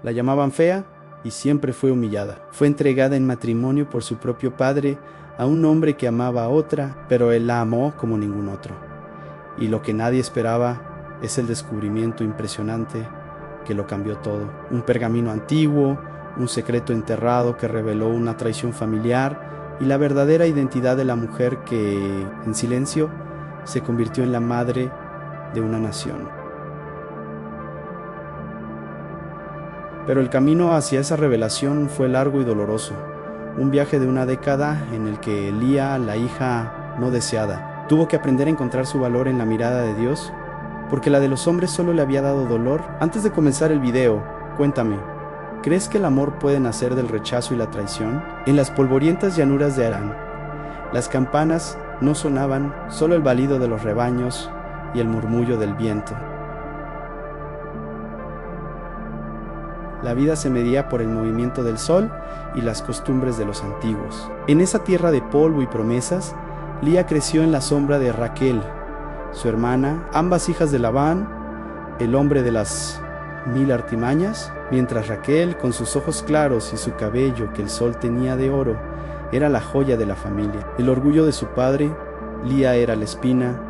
La llamaban fea y siempre fue humillada. Fue entregada en matrimonio por su propio padre a un hombre que amaba a otra, pero él la amó como ningún otro. Y lo que nadie esperaba es el descubrimiento impresionante que lo cambió todo. Un pergamino antiguo, un secreto enterrado que reveló una traición familiar y la verdadera identidad de la mujer que, en silencio, se convirtió en la madre de una nación. Pero el camino hacia esa revelación fue largo y doloroso. Un viaje de una década en el que Lía, la hija no deseada, tuvo que aprender a encontrar su valor en la mirada de Dios, porque la de los hombres solo le había dado dolor. Antes de comenzar el video, cuéntame, ¿crees que el amor puede nacer del rechazo y la traición? En las polvorientas llanuras de Harán, las campanas no sonaban, solo el balido de los rebaños y el murmullo del viento. La vida se medía por el movimiento del sol y las costumbres de los antiguos. En esa tierra de polvo y promesas, Lía creció en la sombra de Raquel, su hermana, ambas hijas de Labán, el hombre de las 1000 artimañas, mientras Raquel, con sus ojos claros y su cabello que el sol tenía de oro, era la joya de la familia. El orgullo de su padre, Lía era la espina,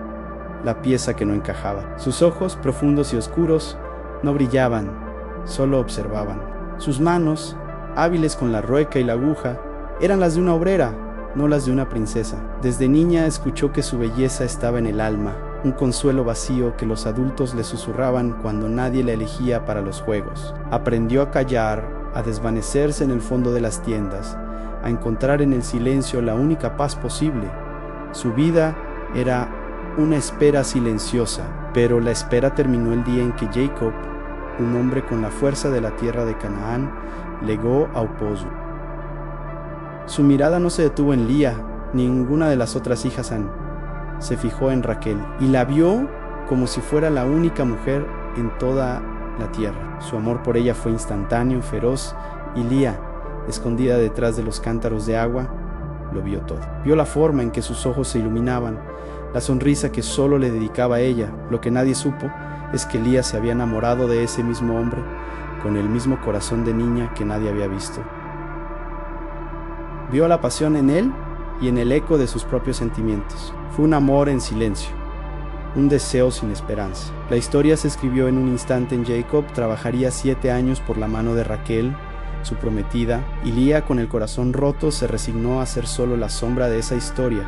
la pieza que no encajaba. Sus ojos, profundos y oscuros, no brillaban, solo observaban. Sus manos, hábiles con la rueca y la aguja, eran las de una obrera, no las de una princesa. Desde niña escuchó que su belleza estaba en el alma, un consuelo vacío que los adultos le susurraban cuando nadie la elegía para los juegos. Aprendió a callar, a desvanecerse en el fondo de las tiendas, a encontrar en el silencio la única paz posible. Su vida era una espera silenciosa, pero la espera terminó el día en que Jacob, un hombre con la fuerza de la tierra de Canaán, legó a Opozu. Su mirada no se detuvo en Lía, ni ninguna de las otras hijas. Se fijó en Raquel y la vio como si fuera la única mujer en toda la tierra. Su amor por ella fue instantáneo, feroz, y Lía, escondida detrás de los cántaros de agua, lo vio todo. Vio la forma en que sus ojos se iluminaban, la sonrisa que solo le dedicaba a ella. Lo que nadie supo es que Lía se había enamorado de ese mismo hombre, con el mismo corazón de niña que nadie había visto. Vio la pasión en él y en el eco de sus propios sentimientos. Fue un amor en silencio, un deseo sin esperanza. La historia se escribió en un instante. En Jacob trabajaría 7 años por la mano de Raquel, su prometida, y Lía, con el corazón roto, se resignó a ser solo la sombra de esa historia,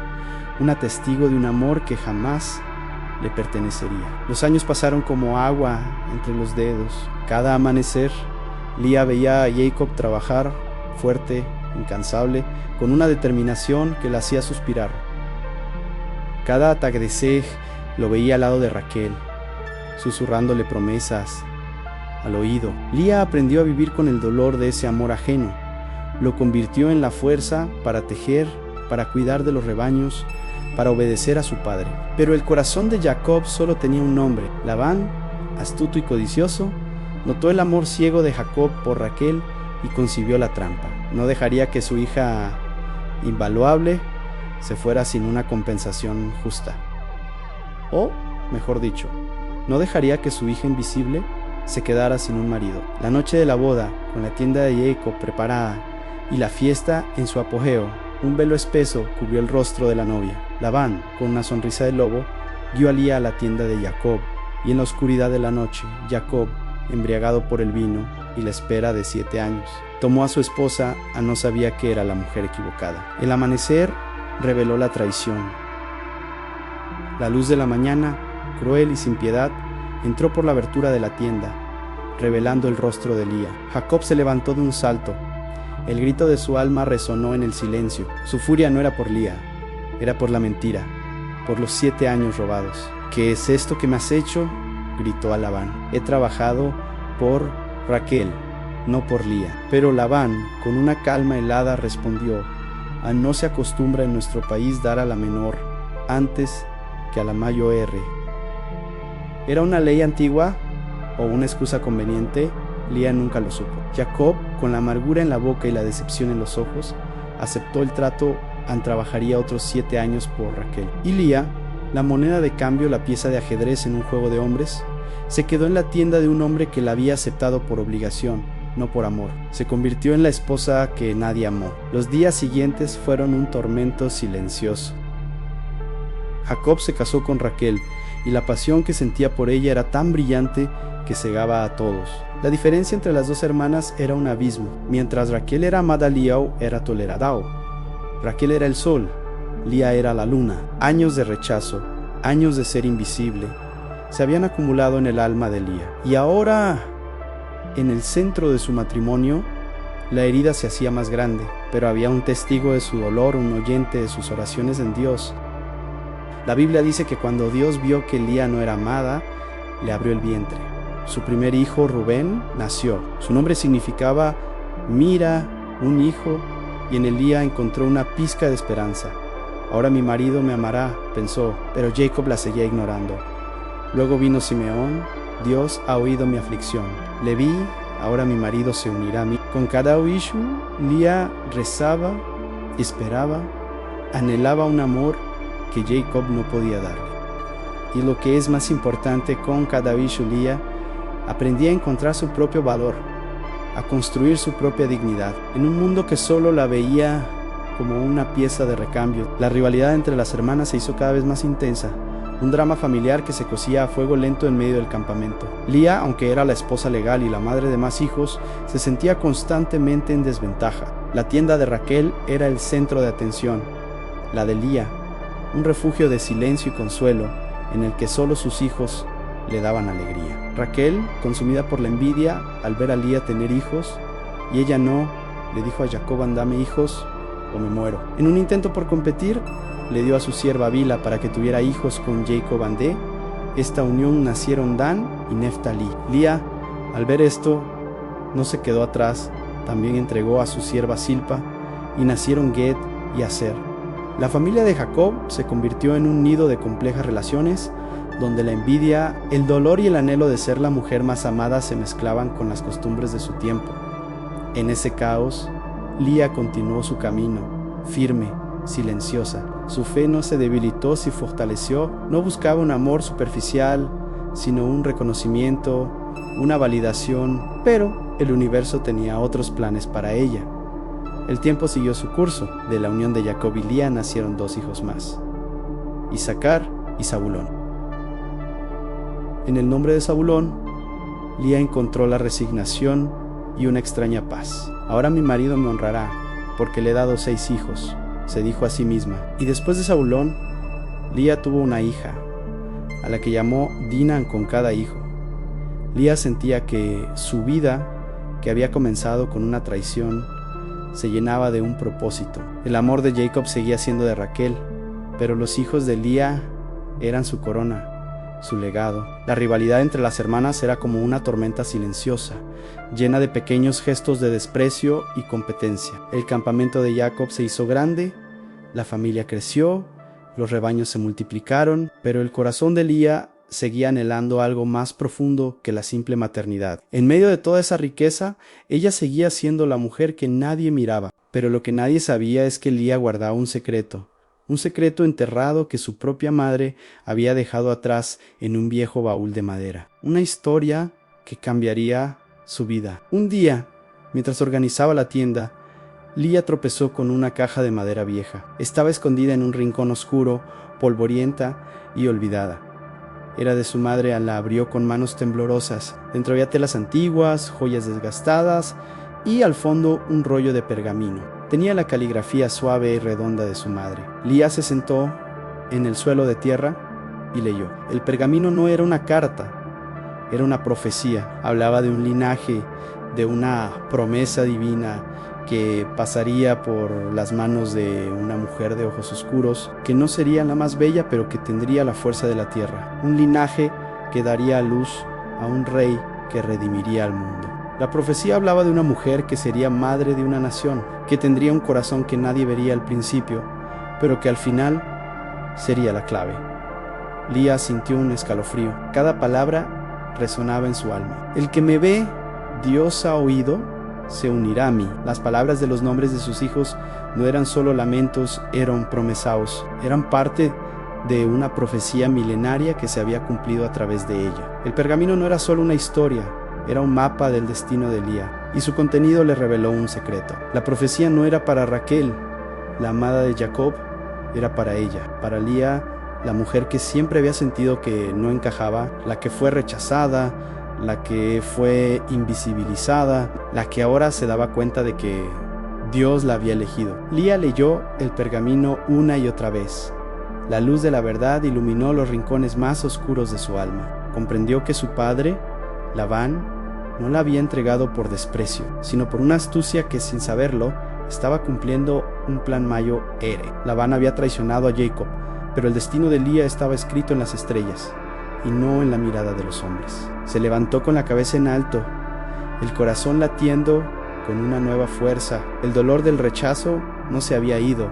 una testigo de un amor que jamás le pertenecería. Los años pasaron como agua entre los dedos. Cada amanecer, Lía veía a Jacob trabajar, fuerte, incansable, con una determinación que la hacía suspirar. Cada atardecer lo veía al lado de Raquel, susurrándole promesas al oído. Lía aprendió a vivir con el dolor de ese amor ajeno. Lo convirtió en la fuerza para tejer, para cuidar de los rebaños, para obedecer a su padre. Pero el corazón de Jacob solo tenía un nombre. Labán, astuto y codicioso, notó el amor ciego de Jacob por Raquel y concibió la trampa. No dejaría que su hija invaluable se fuera sin una compensación justa. O, mejor dicho, no dejaría que su hija invisible se quedara sin un marido. La noche de la boda, con la tienda de Jacob preparada y la fiesta en su apogeo, un velo espeso cubrió el rostro de la novia. Labán, con una sonrisa de lobo, guió a Lía a la tienda de Jacob, y en la oscuridad de la noche, Jacob, embriagado por el vino y la espera de 7 años, tomó a su esposa, no sabía que era la mujer equivocada. El amanecer reveló la traición. La luz de la mañana, cruel y sin piedad, entró por la abertura de la tienda, revelando el rostro de Lía. Jacob se levantó de un salto. El grito de su alma resonó en el silencio. Su furia no era por Lía, era por la mentira, por los 7 años robados. ¿Qué es esto que me has hecho?, gritó a Labán. He trabajado por Raquel, no por Lía. Pero Labán, con una calma helada, respondió: no se acostumbra en nuestro país dar a la menor antes que a la mayor. ¿Era una ley antigua o una excusa conveniente? Lía nunca lo supo. Jacob, con la amargura en la boca y la decepción en los ojos, aceptó el trato. Trabajaría otros 7 años por Raquel. Y Lía, la moneda de cambio, la pieza de ajedrez en un juego de hombres, se quedó en la tienda de un hombre que la había aceptado por obligación, no por amor. Se convirtió en la esposa que nadie amó. Los días siguientes fueron un tormento silencioso. Jacob se casó con Raquel, y la pasión que sentía por ella era tan brillante que cegaba a todos. La diferencia entre las dos hermanas era un abismo. Mientras Raquel era amada, Lía era tolerada. Raquel era el sol, Lía era la luna. Años de rechazo, años de ser invisible, se habían acumulado en el alma de Lía. Y ahora, en el centro de su matrimonio, la herida se hacía más grande, pero había un testigo de su dolor, un oyente de sus oraciones en Dios. La Biblia dice que cuando Dios vio que Lía no era amada, le abrió el vientre. Su primer hijo, Rubén, nació. Su nombre significaba mira, un hijo, y en Lía encontró una pizca de esperanza. Ahora mi marido me amará, pensó, pero Jacob la seguía ignorando. Luego vino Simeón, Dios ha oído mi aflicción. Leví, ahora mi marido se unirá a mí. Con cada Ishu, Lía rezaba, esperaba, anhelaba un amor que Jacob no podía darle. Y lo que es más importante, con cada Ishu, Lía aprendía a encontrar su propio valor, a construir su propia dignidad, en un mundo que solo la veía como una pieza de recambio. La rivalidad entre las hermanas se hizo cada vez más intensa, un drama familiar que se cocía a fuego lento en medio del campamento. Lía, aunque era la esposa legal y la madre de más hijos, se sentía constantemente en desventaja. La tienda de Raquel era el centro de atención, la de Lía, un refugio de silencio y consuelo en el que solo sus hijos le daban alegría. Raquel, consumida por la envidia al ver a Lía tener hijos, y ella no, le dijo a Jacob: dame hijos o me muero. En un intento por competir, le dio a su sierva Bila para que tuviera hijos con Jacob Andé. Esta unión nacieron Dan y Neftalí. Lía, al ver esto, no se quedó atrás, también entregó a su sierva Silpa, y nacieron Ged y Aser. La familia de Jacob se convirtió en un nido de complejas relaciones, donde la envidia, el dolor y el anhelo de ser la mujer más amada se mezclaban con las costumbres de su tiempo. En ese caos, Lía continuó su camino, firme, silenciosa. Su fe no se debilitó, se fortaleció. No buscaba un amor superficial, sino un reconocimiento, una validación, pero el universo tenía otros planes para ella. El tiempo siguió su curso. De la unión de Jacob y Lía nacieron 2 hijos más, Isacar y Zabulón. En el nombre de Zabulón, Lía encontró la resignación y una extraña paz. Ahora mi marido me honrará, porque le he dado 6 hijos, se dijo a sí misma. Y después de Zabulón, Lía tuvo una hija, a la que llamó Dinan con cada hijo. Lía sentía que su vida, que había comenzado con una traición, se llenaba de un propósito. El amor de Jacob seguía siendo de Raquel, pero los hijos de Lía eran su corona, su legado. La rivalidad entre las hermanas era como una tormenta silenciosa, llena de pequeños gestos de desprecio y competencia. El campamento de Jacob se hizo grande, la familia creció, los rebaños se multiplicaron, pero el corazón de Lía seguía anhelando algo más profundo que la simple maternidad. En medio de toda esa riqueza, ella seguía siendo la mujer que nadie miraba, pero lo que nadie sabía es que Lía guardaba un secreto enterrado que su propia madre había dejado atrás en un viejo baúl de madera. Una historia que cambiaría su vida. Un día, mientras organizaba la tienda, Lía tropezó con una caja de madera vieja. Estaba escondida en un rincón oscuro, polvorienta y olvidada. Era de su madre. La abrió con manos temblorosas. Dentro había telas antiguas, joyas desgastadas y al fondo un rollo de pergamino. Tenía la caligrafía suave y redonda de su madre. Lía se sentó en el suelo de tierra y leyó. El pergamino no era una carta, era una profecía. Hablaba de un linaje, de una promesa divina que pasaría por las manos de una mujer de ojos oscuros, que no sería la más bella, pero que tendría la fuerza de la tierra. Un linaje que daría a luz a un rey que redimiría al mundo. La profecía hablaba de una mujer que sería madre de una nación, que tendría un corazón que nadie vería al principio, pero que al final sería la clave. Lía sintió un escalofrío. Cada palabra resonaba en su alma. El que me ve, Dios ha oído, se unirá a mí. Las palabras de los nombres de sus hijos no eran solo lamentos, eran promesaos, eran parte de una profecía milenaria que se había cumplido a través de ella. El pergamino no era solo una historia, era un mapa del destino de Lía. y su contenido le reveló un secreto. La profecía no era para Raquel, la amada de Jacob, era para ella, para Lía, la mujer que siempre había sentido que no encajaba, la que fue rechazada, la que fue invisibilizada, la que ahora se daba cuenta de que Dios la había elegido. Lía leyó el pergamino una y otra vez. La luz de la verdad iluminó los rincones más oscuros de su alma. Comprendió que su padre, Labán, no la había entregado por desprecio, sino por una astucia que, sin saberlo, estaba cumpliendo un plan mayo Ere. Labán había traicionado a Jacob, pero el destino de Lía estaba escrito en las estrellas y no en la mirada de los hombres. Se levantó con la cabeza en alto, el corazón latiendo con una nueva fuerza. El dolor del rechazo no se había ido,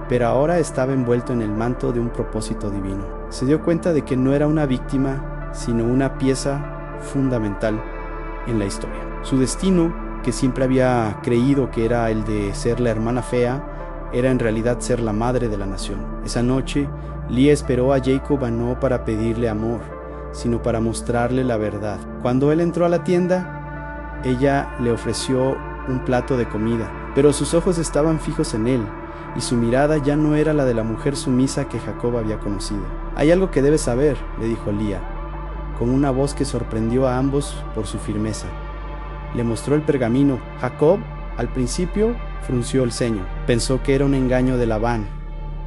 pero ahora estaba envuelto en el manto de un propósito divino. Se dio cuenta de que no era una víctima, sino una pieza fundamental en la historia. Su destino, que siempre había creído que era el de ser la hermana fea, era en realidad ser la madre de la nación. Esa noche, Lía esperó a Jacob no para pedirle amor, sino para mostrarle la verdad. Cuando él entró a la tienda, ella le ofreció un plato de comida, pero sus ojos estaban fijos en él, y su mirada ya no era la de la mujer sumisa que Jacob había conocido. «Hay algo que debes saber», le dijo Lía, con una voz que sorprendió a ambos por su firmeza. Le mostró el pergamino. Jacob, al principio, frunció el ceño. Pensó que era un engaño de Labán,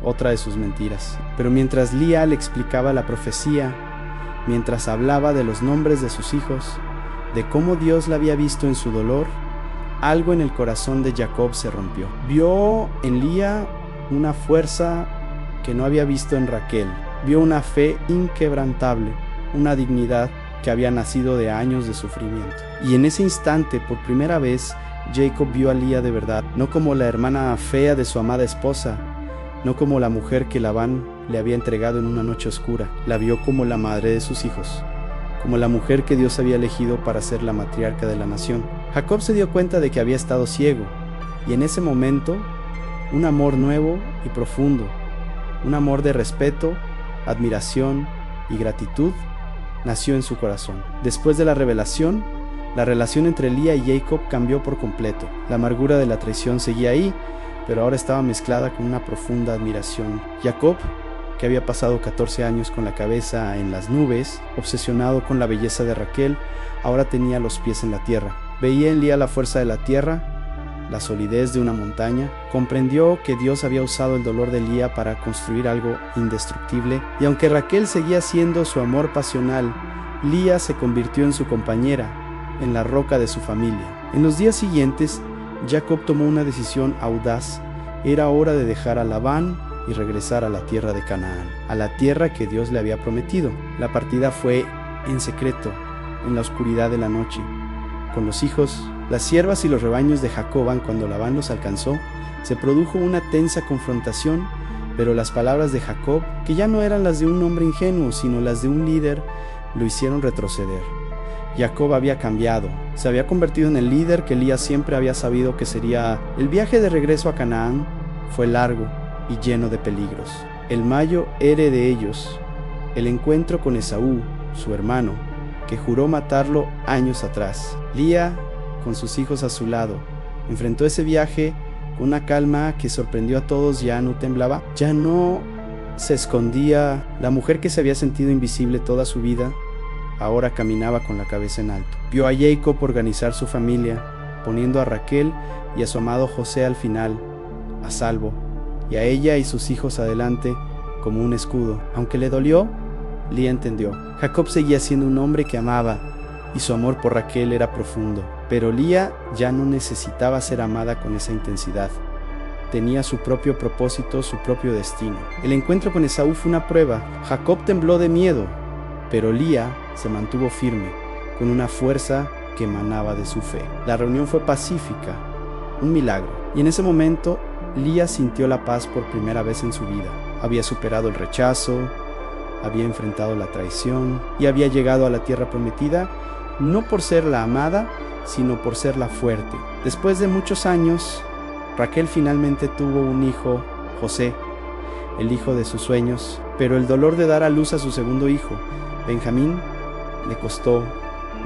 otra de sus mentiras. Pero mientras Lía le explicaba la profecía, mientras hablaba de los nombres de sus hijos, de cómo Dios la había visto en su dolor, algo en el corazón de Jacob se rompió. Vio en Lía una fuerza que no había visto en Raquel. Vio una fe inquebrantable, una dignidad que había nacido de años de sufrimiento. Y en ese instante, por primera vez, Jacob vio a Lía de verdad, no como la hermana fea de su amada esposa, no como la mujer que Labán le había entregado en una noche oscura. La vio como la madre de sus hijos, como la mujer que Dios había elegido para ser la matriarca de la nación. Jacob se dio cuenta de que había estado ciego, y en ese momento, un amor nuevo y profundo, un amor de respeto, admiración y gratitud, nació en su corazón. Después de la revelación, la relación entre Lía y Jacob cambió por completo. La amargura de la traición seguía ahí, pero ahora estaba mezclada con una profunda admiración. Jacob, que había pasado 14 años con la cabeza en las nubes, obsesionado con la belleza de Raquel, ahora tenía los pies en la tierra. Veía en Lía la fuerza de la tierra, la solidez de una montaña. Comprendió que Dios había usado el dolor de Lía para construir algo indestructible, y aunque Raquel seguía siendo su amor pasional, Lía se convirtió en su compañera, en la roca de su familia. En los días siguientes, Jacob tomó una decisión audaz. Era hora de dejar a Labán y regresar a la tierra de Canaán, a la tierra que Dios le había prometido. La partida fue en secreto, en la oscuridad de la noche. Con los hijos, las siervas y los rebaños de Jacob, cuando Labán los alcanzó, se produjo una tensa confrontación, pero las palabras de Jacob, que ya no eran las de un hombre ingenuo, sino las de un líder, lo hicieron retroceder. Jacob había cambiado, se había convertido en el líder que Lía siempre había sabido que sería. El viaje de regreso a Canaán fue largo y lleno de peligros. El mayo Ere de ellos, el encuentro con Esaú, su hermano, que juró matarlo años atrás. Lía, con sus hijos a su lado, enfrentó ese viaje con una calma que sorprendió a todos. Ya no temblaba, ya no se escondía. La mujer que se había sentido invisible toda su vida, ahora caminaba con la cabeza en alto. Vio a Jacob organizar su familia, poniendo a Raquel y a su amado José al final, a salvo, y a ella y sus hijos adelante como un escudo. Aunque le dolió, Lía entendió. Jacob seguía siendo un hombre que amaba, y su amor por Raquel era profundo. Pero Lía ya no necesitaba ser amada con esa intensidad. Tenía su propio propósito, su propio destino. El encuentro con Esaú fue una prueba. Jacob tembló de miedo, pero Lía se mantuvo firme, con una fuerza que emanaba de su fe. La reunión fue pacífica, un milagro. Y en ese momento, Lía sintió la paz por primera vez en su vida. Había superado el rechazo, había enfrentado la traición y había llegado a la tierra prometida, no por ser la amada, sino por ser la fuerte. Después de muchos años, Raquel finalmente tuvo un hijo, José, el hijo de sus sueños, pero el dolor de dar a luz a su segundo hijo, Benjamín, le costó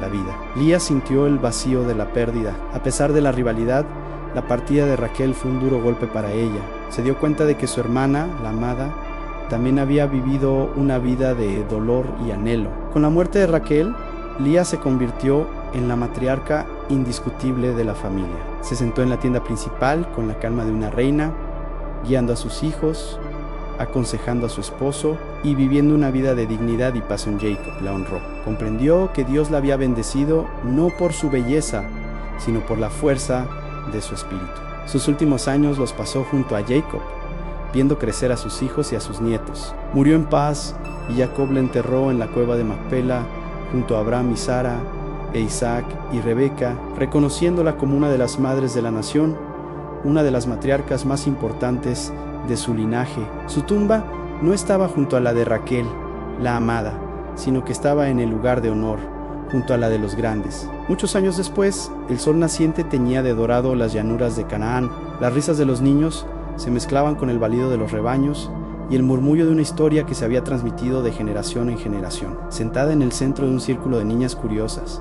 la vida. Lía sintió el vacío de la pérdida. A pesar de la rivalidad, la partida de Raquel fue un duro golpe para ella. Se dio cuenta de que su hermana, la amada, también había vivido una vida de dolor y anhelo. Con la muerte de Raquel, Lía se convirtió en la matriarca indiscutible de la familia. Se sentó en la tienda principal con la calma de una reina, guiando a sus hijos, aconsejando a su esposo y viviendo una vida de dignidad y paz. Jacob la honró. Comprendió que Dios la había bendecido no por su belleza, sino por la fuerza de su espíritu. Sus últimos años los pasó junto a Jacob, viendo crecer a sus hijos y a sus nietos. Murió en paz y Jacob la enterró en la cueva de Macpela junto a Abraham y Sara, e Isaac y Rebeca, reconociéndola como una de las madres de la nación, una de las matriarcas más importantes de su linaje. Su tumba no estaba junto a la de Raquel, la amada, sino que estaba en el lugar de honor, junto a la de los grandes. Muchos años después, el sol naciente teñía de dorado las llanuras de Canaán. Las risas de los niños se mezclaban con el balido de los rebaños y el murmullo de una historia que se había transmitido de generación en generación. Sentada en el centro de un círculo de niñas curiosas,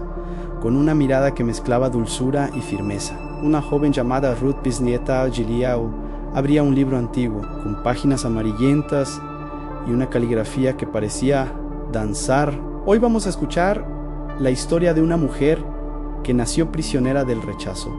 con una mirada que mezclaba dulzura y firmeza, una joven llamada Ruth, bisnieta Giliau, abría un libro antiguo, con páginas amarillentas y una caligrafía que parecía danzar. Hoy vamos a escuchar la historia de una mujer que nació prisionera del rechazo,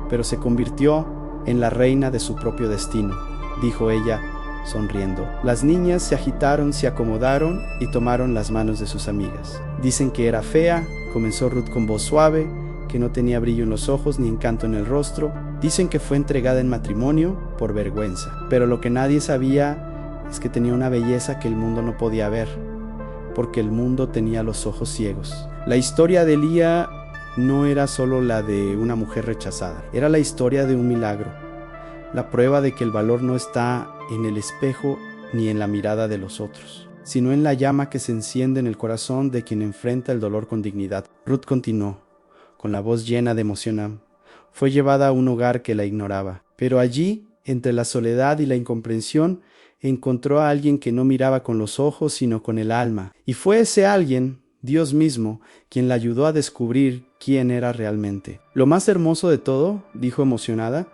pero se convirtió en la reina de su propio destino, dijo ella, sonriendo. Las niñas se agitaron, se acomodaron y tomaron las manos de sus amigas. Dicen que era fea, comenzó Ruth con voz suave, que no tenía brillo en los ojos ni encanto en el rostro. Dicen que fue entregada en matrimonio por vergüenza, pero lo que nadie sabía es que tenía una belleza que el mundo no podía ver, porque el mundo tenía los ojos ciegos. La historia de Lía no era solo la de una mujer rechazada, era la historia de un milagro, la prueba de que el valor no está en el espejo ni en la mirada de los otros, sino en la llama que se enciende en el corazón de quien enfrenta el dolor con dignidad. Ruth continuó, con la voz llena de emoción. Fue llevada a un hogar que la ignoraba, pero allí, entre la soledad y la incomprensión, encontró a alguien que no miraba con los ojos, sino con el alma. Y fue ese alguien, Dios mismo, quien la ayudó a descubrir quién era realmente. Lo más hermoso de todo, dijo emocionada,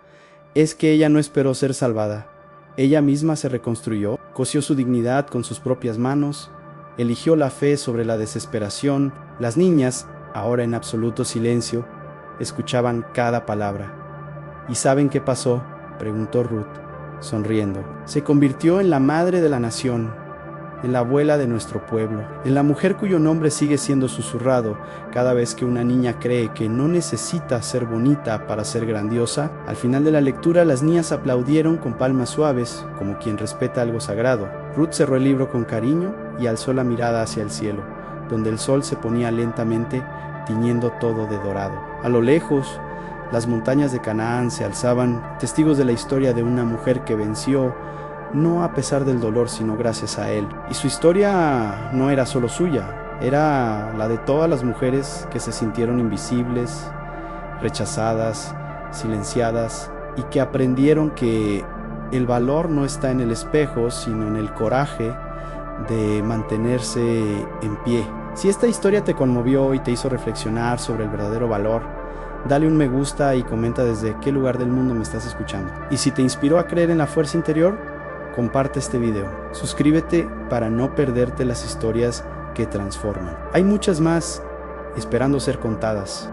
es que ella no esperó ser salvada. Ella misma se reconstruyó, cosió su dignidad con sus propias manos, eligió la fe sobre la desesperación. Las niñas, ahora en absoluto silencio, escuchaban cada palabra. ¿Y saben qué pasó?, preguntó Ruth, sonriendo. Se convirtió en la madre de la nación, en la abuela de nuestro pueblo, en la mujer cuyo nombre sigue siendo susurrado cada vez que una niña cree que no necesita ser bonita para ser grandiosa. Al final de la lectura, las niñas aplaudieron con palmas suaves, como quien respeta algo sagrado. Ruth cerró el libro con cariño y alzó la mirada hacia el cielo, donde el sol se ponía lentamente, tiñendo todo de dorado. A lo lejos, las montañas de Canaán se alzaban, testigos de la historia de una mujer que venció, no a pesar del dolor, sino gracias a él. Y su historia no era solo suya, era la de todas las mujeres que se sintieron invisibles, rechazadas, silenciadas, y que aprendieron que el valor no está en el espejo, sino en el coraje de mantenerse en pie. Si esta historia te conmovió y te hizo reflexionar sobre el verdadero valor, dale un me gusta y comenta desde qué lugar del mundo me estás escuchando. Y si te inspiró a creer en la fuerza interior, comparte este video. Suscríbete para no perderte las historias que transforman. Hay muchas más esperando ser contadas.